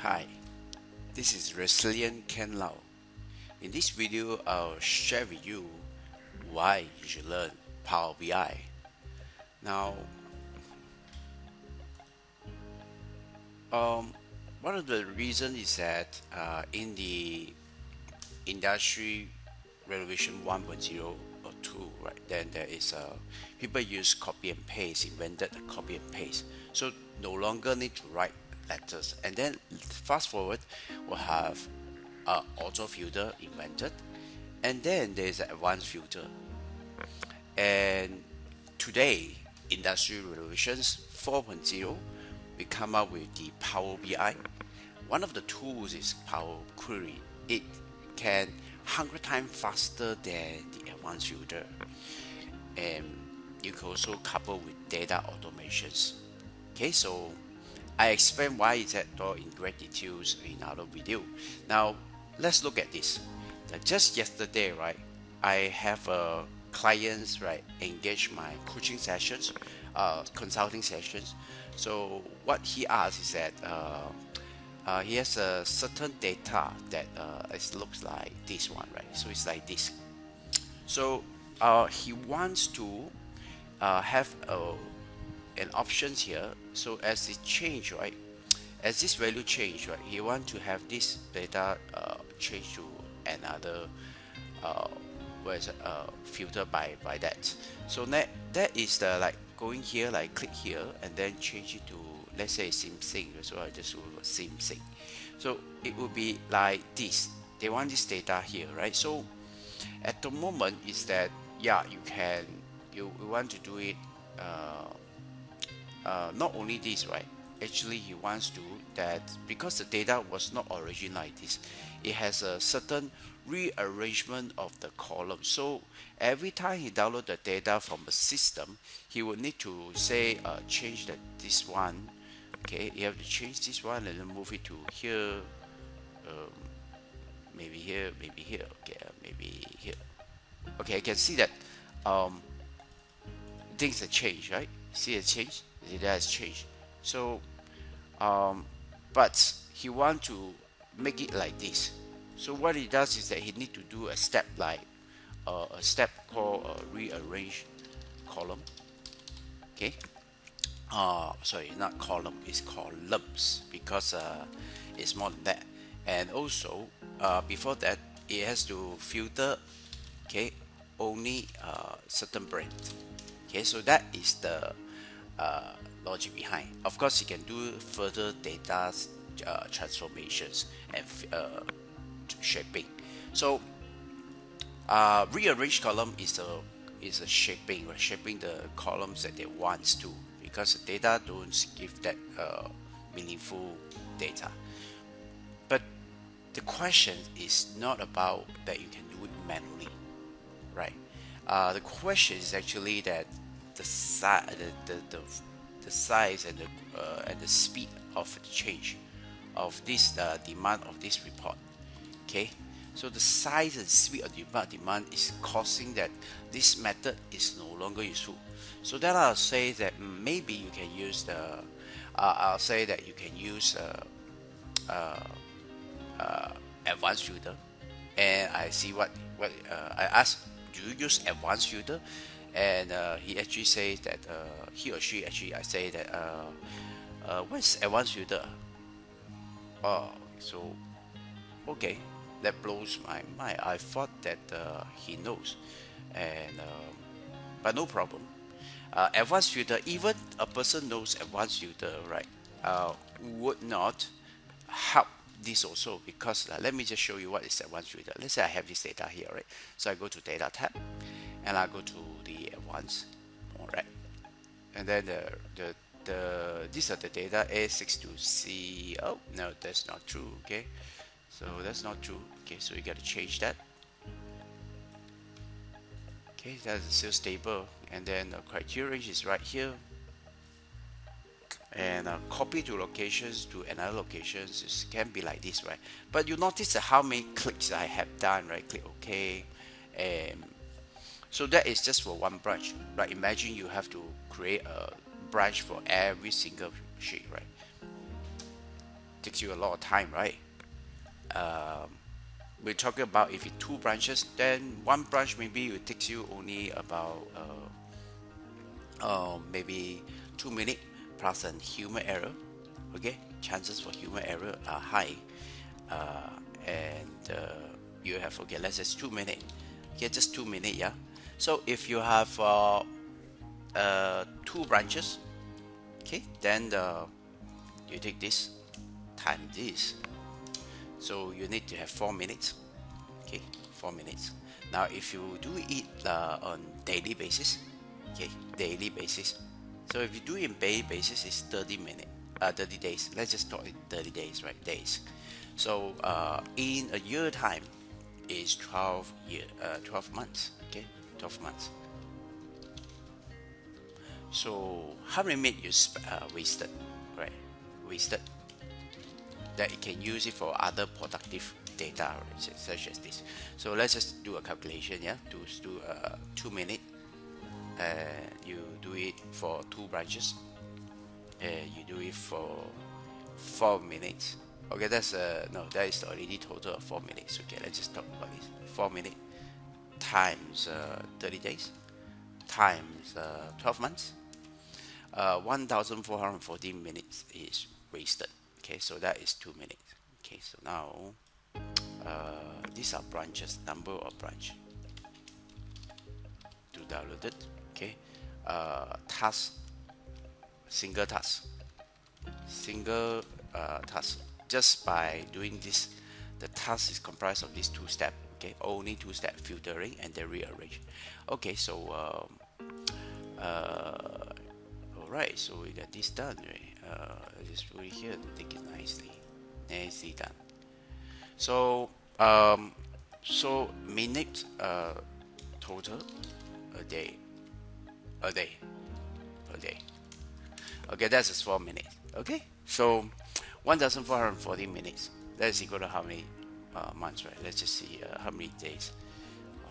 Hi, this is Resilient Ken Lau. In this video, I'll share with you why you should learn Power BI. Now, um, one of the reasons is that in the industry renovation 1.0 or 2, right? Then there is people use copy and paste, invented the copy and paste. So no longer need to write letters. And then fast forward, we'll have auto filter invented, and then there's an advanced filter. And today, industry revolutions 4.0, we come up with the Power BI. One of the tools is Power Query. It can 100 times faster than the advanced filter, and you can also couple with data automations. Okay, so I explain why is that all in great details in another video. Now let's look at this. Just yesterday, right, I have a clients, right, engage my coaching sessions, consulting sessions. So what he asks is that he has a certain data that it looks like this one, right? So it's like this. So he wants to have an options here. So as it change, right, as this value change, right, he want to have this data change to another uh, where is it, filter by that. So that is the like going here, like click here and then change it to, let's say, same thing. So I just do same thing. So it would be like this. They want this data here, right? So at the moment is that, yeah, you want to do it not only this, right? Actually, he wants to that because the data was not origin like this, it has a certain rearrangement of the column. So every time he download the data from the system, he would need to say change this one. Okay, you have to change this one and then move it to here, maybe here, maybe here. Okay, maybe here. Okay, I can see that um, things have changed, right? See it change, the data has changed. So um, but he want to make it like this. So what he does is that he need to do a step like a step called rearrange column. Okay, sorry, not column, it's columns because it's more than that. And also before that, it has to filter, okay, only certain brand. Okay, so that is the uh, logic behind. Of course, you can do further data transformations and shaping. So rearrange column is a shaping, right? Shaping the columns that they want to, because the data don't give that meaningful data. But the question is not about that you can do it manually, right? The question is actually that the size, the size and the speed of the change of this demand of this report. Okay, so the size and speed of the demand is causing that this method is no longer useful. So then I'll say that maybe you can use the I'll say that you can use advanced filter. And I see what I asked, do you use advanced filter? And he actually says that he or she actually, I say that what's advanced filter? Oh, so okay, that blows my mind. I thought that he knows, and but no problem. Advanced filter, even a person knows advanced filter, right? Would not help this also, because let me just show you what is advanced filter. Let's say I have this data here, right? So I go to data tab and I go to the advanced, all right? And then these are the data A62C. Oh no, that's not true. Okay, so that's not true. Okay, so you got to change that. Okay, that's still stable. And then the criteria range is right here. And copy to locations to another locations can be like this, right? But you notice how many clicks I have done, right? Click OK, and so that is just for one branch, right? Imagine you have to create a branch for every single sheet, right? takes you a lot of time, right? Um, we're talking about if it's two branches, then one branch maybe it takes you only about maybe 2 minutes plus a human error. Okay, chances for human error are high, uh, and you have, okay, let's just 2 minutes. Okay, just 2 minutes, yeah. So if you have two branches, okay, then you take this times this, so you need to have 4 minutes. Okay, 4 minutes. Now if you do it on daily basis, okay, daily basis, so if you do it in daily basis, it's 30 minutes, 30 days. Let's just talk it 30 days, right? Days. So in a year time is 12 months. Okay, 12 months. So how many minutes wasted, right? Wasted, that you can use it for other productive data, right, such as this. So let's just do a calculation, yeah. Do 2 minutes, you do it for two branches, you do it for 4 minutes. Okay, that's no, that is already total of 4 minutes. Okay, let's just talk about this. 4 minutes times 30 days times 12 months, 1440 minutes is wasted. Okay, so that is 2 minutes. Okay, so now these are branches, number of branch to download it. Okay, task, single task, single task. Just by doing this, the task is comprised of these two steps. Okay, only two steps: filtering and then rearrange. Okay, so all right, so we got this done, right? Just put it here, take it nicely done. So minutes total a day, a day, a day. Okay, that's just 4 minutes. Okay, so 1440 minutes. That's equal to how many months, right? Let's just see how many days.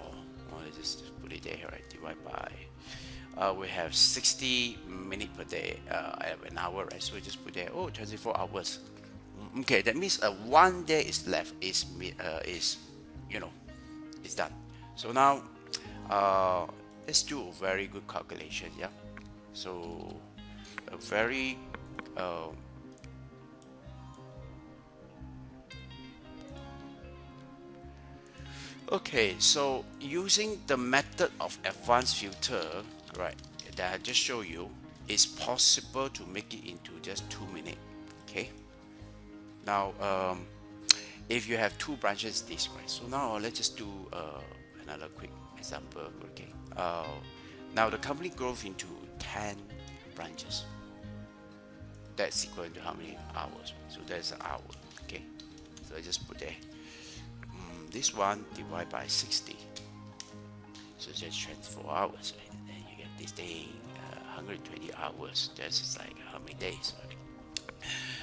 Oh, well, let's just put it there, right? Divide by. We have 60 minutes per day, an hour, right? So we just put there. Oh, 24 hours. Okay, that means 1 day is left. Is you know, is done. So now, let's do a very good calculation. Yeah. So a very okay, so using the method of advanced filter, right, that I just show you, it's possible to make it into just 2 minutes. Okay. Now, if you have two branches, this right. So now let's just do another quick example. Okay. Now the company grows into 10 branches. That's equal to how many hours? So that's an hour. Okay. So I just put there. This one divide by 60. So just 24 hours, right? And then you get this thing, 120 hours. That's just like how many days, right?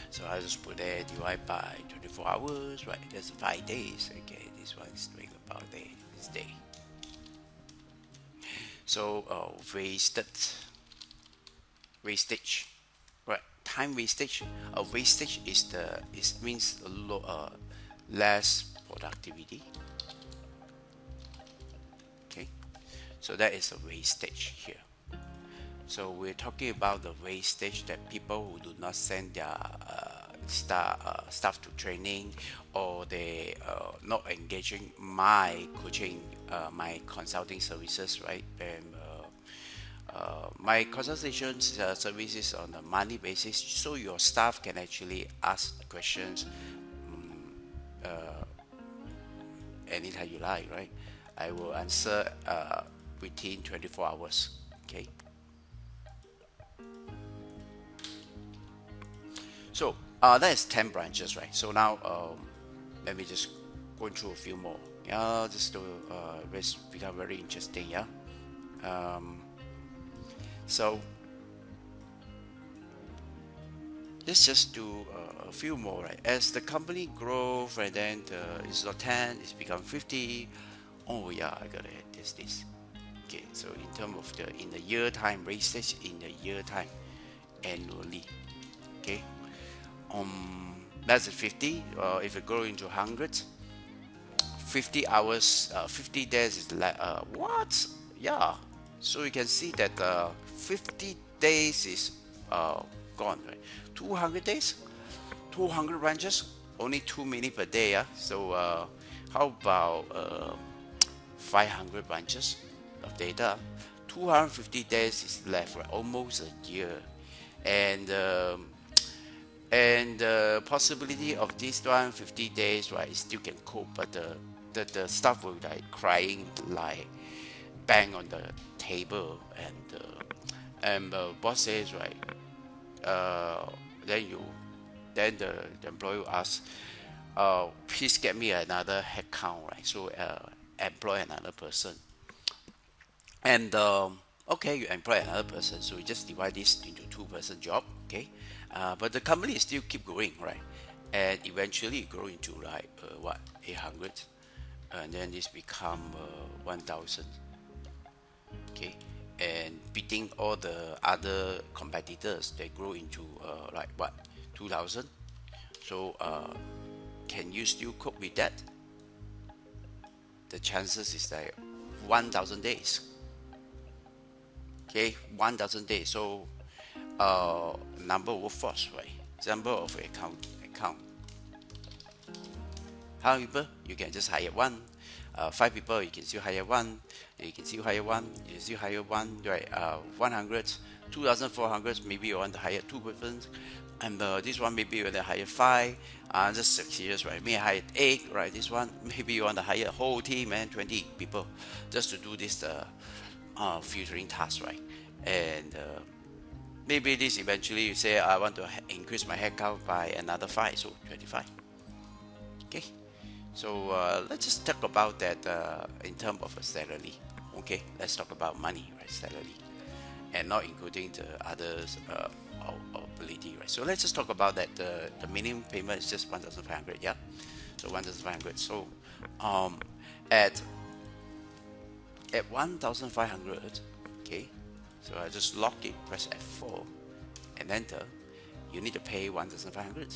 So I just put there divide by 24 hours, right? That's 5 days. Okay, this one is doing about this day. So wastage, right? Time wastage. Wastage means less productivity. Okay, so that is a wastage here. So we're talking about the wastage that people who do not send their staff to training, or they not engaging my coaching, my consulting services, right? And my consultation services on a monthly basis, so your staff can actually ask questions anytime you like, right? I will answer within 24 hours. Okay. So that is 10 branches, right? So now let me just go through a few more. Yeah, just to become very interesting. Yeah. So let's just do a few more, right? As the company grows, right, then it's not 10, it's become 50. Oh yeah, I gotta add this. Okay, so in terms of in the year time, wastage in the year time, annually. Okay. That's 50. If you go into hundreds, 50 hours, 50 days is like what? Yeah. So you can see that 50 days is gone, right? 200 days, 200 branches, only 2 minutes per day. Yeah. So how about 500 branches of data? 250 days is left, right? Almost a year, and the possibility of this one 50 days, right, still can cope, but the staff will like crying, like bang on the table, and the boss says, right, uh, then you then the employee will ask, please get me another headcount, right? So employ another person, and okay, you employ another person, so you just divide this into two-person job, okay? But the company is still keep growing, right? And eventually it grow into like what, 800, and then this become 1,000, okay? And beating all the other competitors, they grow into like what, 2,000. So can you still cope with that? The chances is like 1,000 days, okay? 1,000 days. So number of workforce, right? Number of account. How many people? You can just hire one. 5 people, you can still hire one. You can still hire one. You can still hire one, right? 100, 2,400. Maybe you want to hire two persons, and this one maybe you want to hire five. Just 6 years, right? Maybe hire eight, right? This one maybe you want to hire a whole team and 20 people just to do this filtering task, right? And maybe this eventually you say I want to increase my headcount by another five, so 25. Okay, so let's just talk about that in terms of a salary. Okay, let's talk about money, right? Salary, and not including the others ability, right? So let's just talk about that. The minimum payment is just 1,500. Yeah, so 1,500. So um, at 1,500, okay. So I just lock it, press F4, and enter. You need to pay 1,500.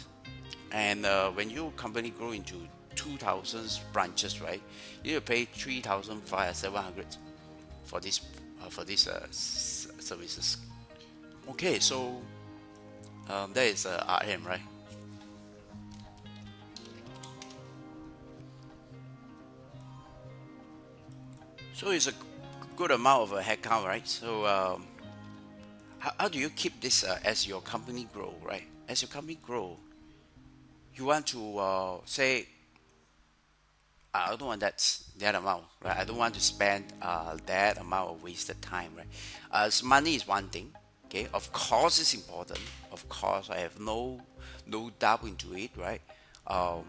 And when your company grow into 2,000 branches, right, you need to pay 3,700 for this services. Okay, so that is RM, right? So it's a good amount of a headcount, right? So how do you keep this as your company grow, right? As your company grow, you want to say, I don't want that amount, right? I don't want to spend that amount of wasted time, right? So money is one thing, okay. Of course, it's important. Of course, I have no doubt into it, right? Um,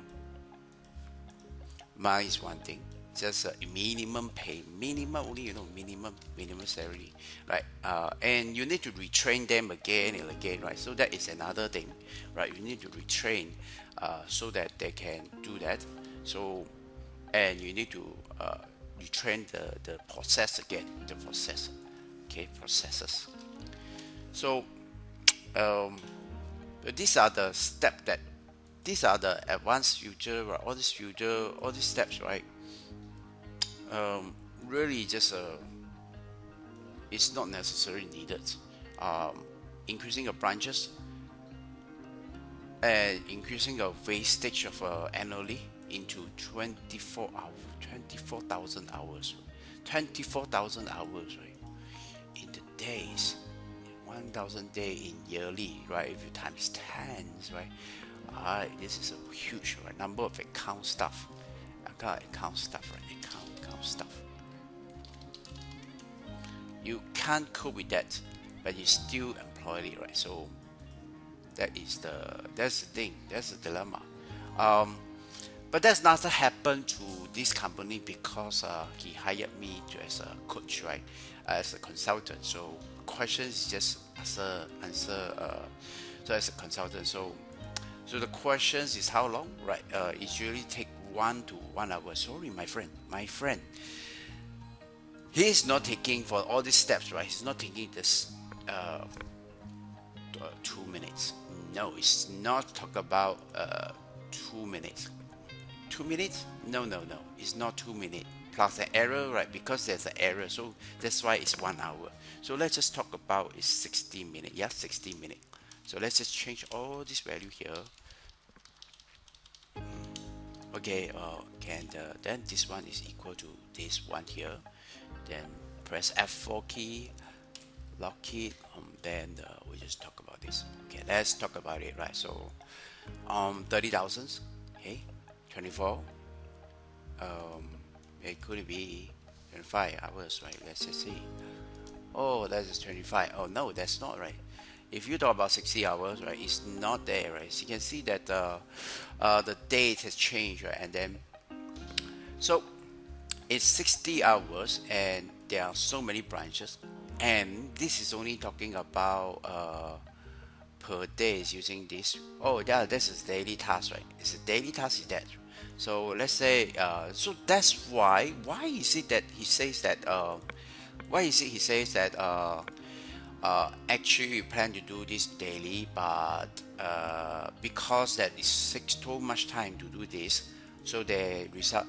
Money is one thing. Just a minimum pay, minimum only, minimum salary, right? And you need to retrain them again and again, right? So that is another thing, right? You need to retrain so that they can do that. So, and you need to retrain the process again, the process, okay, processes. So um, these are the step that these are the advanced future, right? All these future, all these steps, right? Really just it's not necessarily needed. Um, Increasing of branches and increasing of wastage of annually into 24 hours, 24,000 hours, 24,000 hours, right? In the days, 1,000 day in yearly, right? If you times 10, right? This is a huge, right, number of account staff. Account staff, right? Account staff. You can't cope with that, but you still employ it, right? So that's the thing. That's the dilemma. Um, but that's not happened to this company because he hired me as a coach, right? As a consultant. So questions just answer. So as a consultant, so the questions is how long, right? It usually take 1 to 1 hour. Sorry, my friend, he is not taking for all these steps, right? He's not taking this 2 minutes. No, it's not talk about 2 minutes. 2 minutes? No, no, no. It's not 2 minutes. Plus an error, right? Because there's an error, so that's why it's 1 hour. So let's just talk about it's 60 minutes. Yeah, 60 minutes. So let's just change all this value here. Okay, then this one is equal to this one here. Then press F4 key, lock it. Then we just talk about this. Okay, let's talk about it, right? So 30,000. Okay, 24. It could be 25 hours, right? Let's just see. Oh, that is 25. Oh no, that's not right. If you talk about 60 hours, right, it's not there, right? So you can see that the date has changed, right? And then so it's 60 hours, and there are so many branches, and this is only talking about per day is using this. Oh yeah, this is daily task, right? It's a daily task is that. So let's say so that's why is it that he says that why is it he says that actually we plan to do this daily, but because that it takes too much time to do this, so they result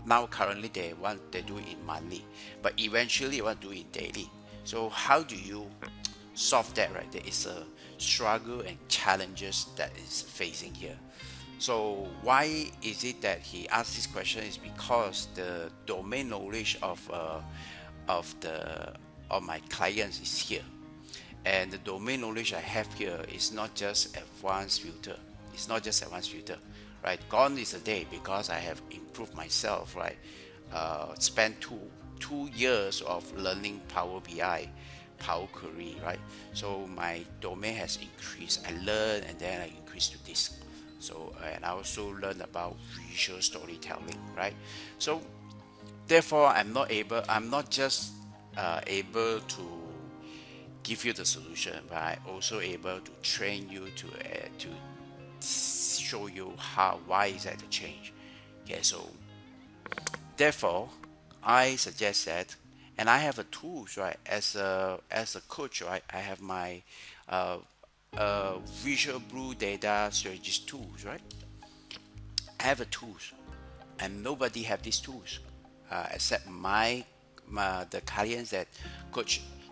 now currently they do it in monthly, but eventually they want to do it daily. So how do you solve that, right? There is a struggle and challenges that is facing here. So why is it that he asked this question is because the domain knowledge of the of my clients is here, and the domain knowledge I have here is not just advanced filter. It's not just advanced filter, right? Gone is the day because I have improved myself, right? Spent two years of learning Power BI, Power Query, right? So my domain has increased. I learn and then I increase to this. So and I also learn about visual storytelling, right? So therefore, I'm not just able to give you the solution, but I also able to train you to show you why is that the change. Okay, so therefore, I suggest that, and I have a tools, right? As a coach, right? I have my uh, Visual Blue Data Strategist tools, right? I have a tools, and nobody have these tools except my the clients that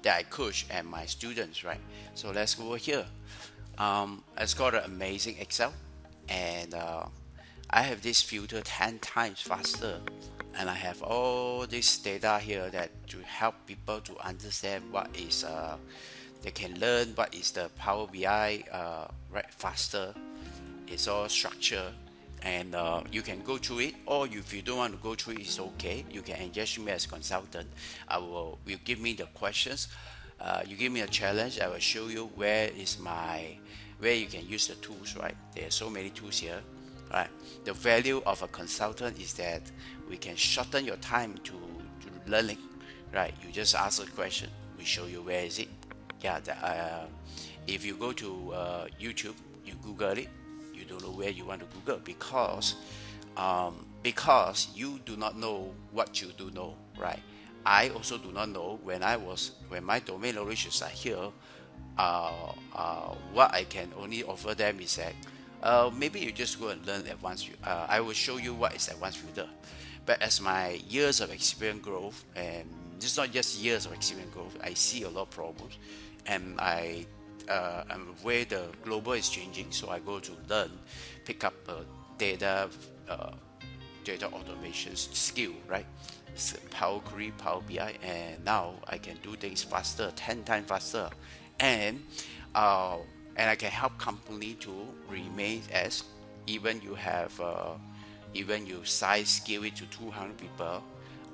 I coach and my students, right? So let's go over here. It's got an amazing Excel, and I have this filter 10 times faster, and I have all this data here that to help people to understand what is they can learn what is the Power BI right faster. It's all structure, and you can go through it, or if you don't want to go through it, it's okay. You can engage me as consultant. You give me the questions, you give me a challenge. I will show you where you can use the tools, right? There are so many tools here, right? The value of a consultant is that we can shorten your time to learning, right? You just ask a question, we show you where is it. Yeah, if you go to YouTube, you Google it, you don't know where you want to Google because you do not know what you do know, right? I also do not know when my domain knowledge is here. What I can only offer them is that maybe you just go and learn advanced. I will show you what is advanced filter. But as my years of experience growth, and it's not just years of experience growth, I see a lot of problems, and I'm aware the global is changing, so I go to learn, pick up data uh, data automation skill, right? Power Query, Power BI, and now I can do things faster, 10 times faster, and uh, and I can help company to remain as even you have even you size scale it to 200 people.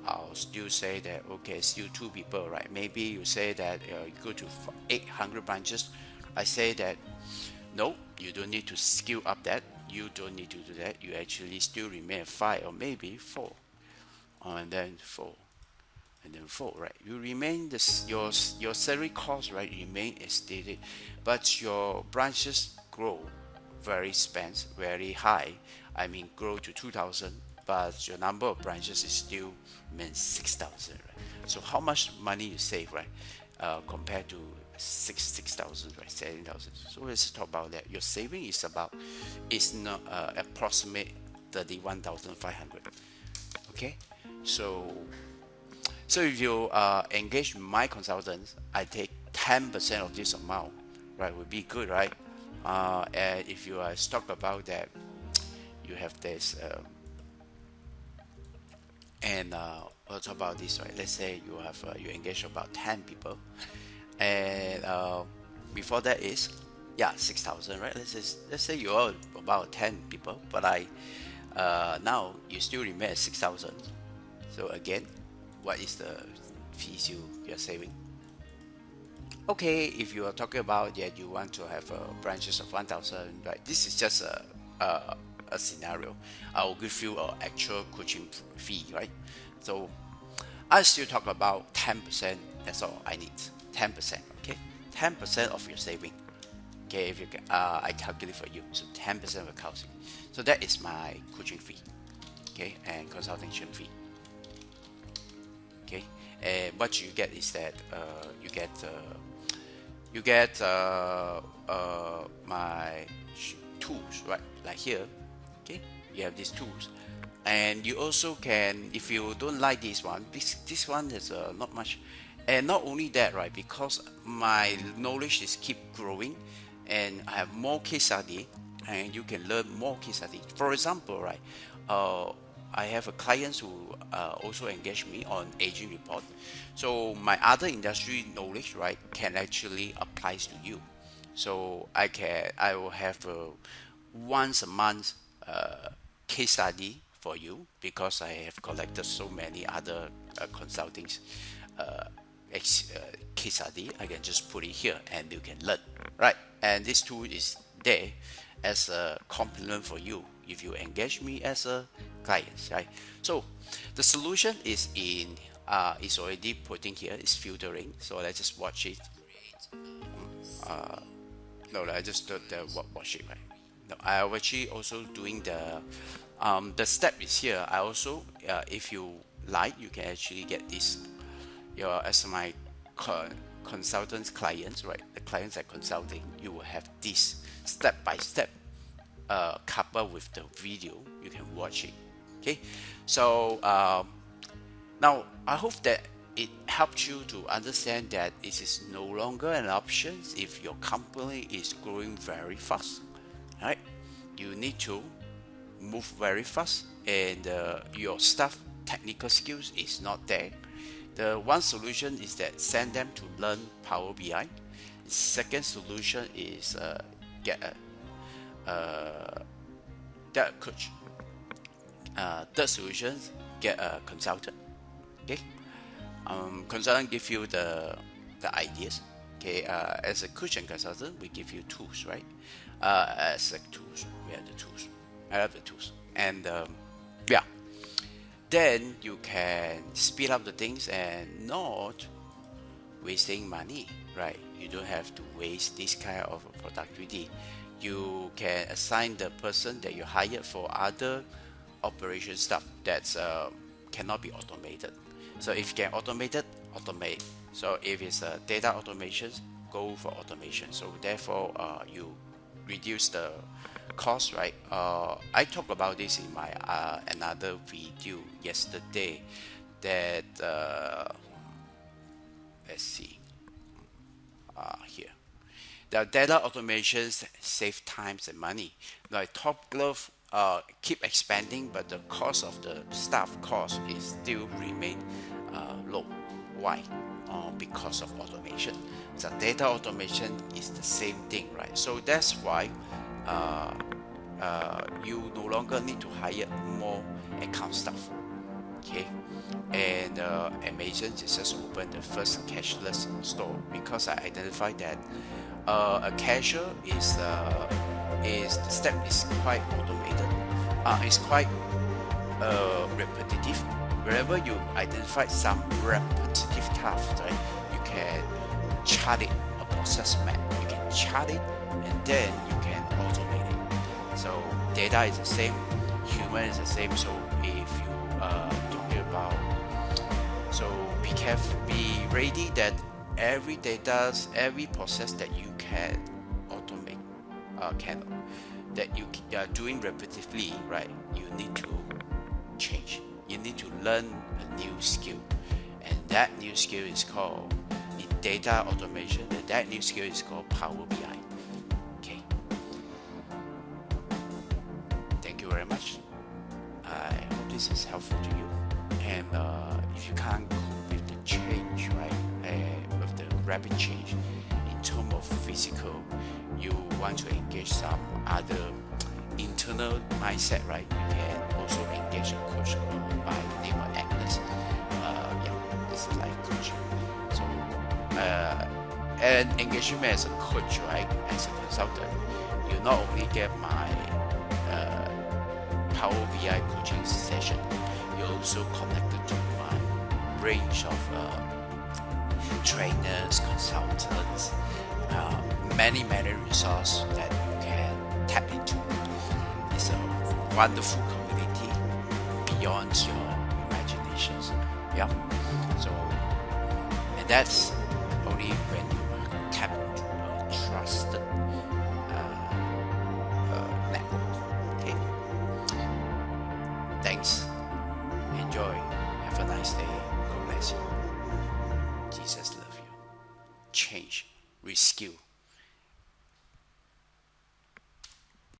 I'll still say that okay, still two people, right? Maybe you say that you go to 800 branches. I say that no, you don't need to scale up that. You don't need to do that. You actually still remain at five or maybe four, and then four, and then four, right? You remain your salary cost, right? Remain as stated, but your branches grow very high. I mean, grow to 2,000, but your number of branches is still means 6,000, right? So how much money you save, right? Compared to 6,000, right? 7,000. So let's talk about that. Your saving is not approximate 31,500. Okay, so if you engage my consultants, I take 10% of this amount, right? Would be good, right? And if you talk about that, you have this, and we'll talk about this, right? Let's say you engage about 10 people, and before that is 6,000, right? Let's say you are about 10 people, but now you still remain at 6,000. So again, what is the fees you're saving? Okay, if you are talking about that you want to have branches of 1,000, right? This is just a scenario. I will give you an actual coaching fee, right? So I still talk about 10%. That's all I need. 10%. Okay, 10% of your saving. Okay, if you can, I calculate for you. So 10% of the coaching. So that is my coaching fee. Okay, and consultation fee. Okay, and what you get is that you get my tools, right? Like here, okay, you have these tools, and you also can, if you don't like this one, this one is not much. And not only that, right, because my knowledge is keep growing and I have more case study, and you can learn more case study. For example, right, I have a clients who also engage me on aging report. So my other industry knowledge, right, can actually applies to you. So I will have once a month case study for you, because I have collected so many other consultings case study. I can just put it here and you can learn, right? And this tool is there as a complement for you if you engage me as a client, right? So the solution is is already putting here, is filtering. So let's just watch it. No, I just did the watch it, right? No, I actually also doing the step is here. I also if you like, you can actually get this as my consultants clients, right? The clients are consulting, you will have this step by step coupled with the video. You can watch it. Okay, so now I hope that it helps you to understand that it is no longer an option if your company is growing very fast, right? You need to move very fast, and your staff technical skills is not there. The one solution is that send them to learn Power BI. Second solution is get a coach. Third solution, get a consultant. Okay, consultant give you the ideas. Okay, as a coach and consultant, we give you tools, right? As a tools, we have the tools. I have the tools, and then you can speed up the things and not wasting money, right? You don't have to waste this kind of productivity. You can assign the person that you hired for other operation stuff that cannot be automated. So if you can automate it, automate. So if it's data automation, go for automation. So therefore you reduce the cost, right? I talked about this in my another video yesterday, that let's see here, the data automations save times and money. Like Top Glove keep expanding, but the cost of the staff cost is still remain low. Why? Because of automation. So data automation is the same thing, right? So that's why you no longer need to hire more account staff. Okay, and Amazon just opened the first cashless store, because I identified that a cashier is the step is quite automated. It's quite repetitive. Wherever you identify some repetitive tasks, right, you can chart it, a process map. You can chart it, and then you can automate it. So data is the same, human is the same. So if you talking about, so be careful, be ready that every data, every process that you can automate, that you are doing repetitively, right? You need to change. You need to learn a new skill, and that new skill is called in data automation. And that new skill is called Power BI. Okay. Thank you very much. I hope this is helpful to you. And if you can't cope with the change, right, with the rapid change in terms of physical, you want to engage some other internal mindset, right? You can also engage a coach by name of Agnes. Yeah, this is like coaching. So, and engagement as a coach, right, as a consultant, you not only get my Power BI coaching session, you're also connected to my range of trainers, consultants, many resources that you can tap into. It's a wonderful community beyond your imaginations. Yeah. So, and that's only when you tap into a trusted network. Okay. Thanks. Enjoy. Have a nice day. God bless you. Jesus love you. Change. Reskill.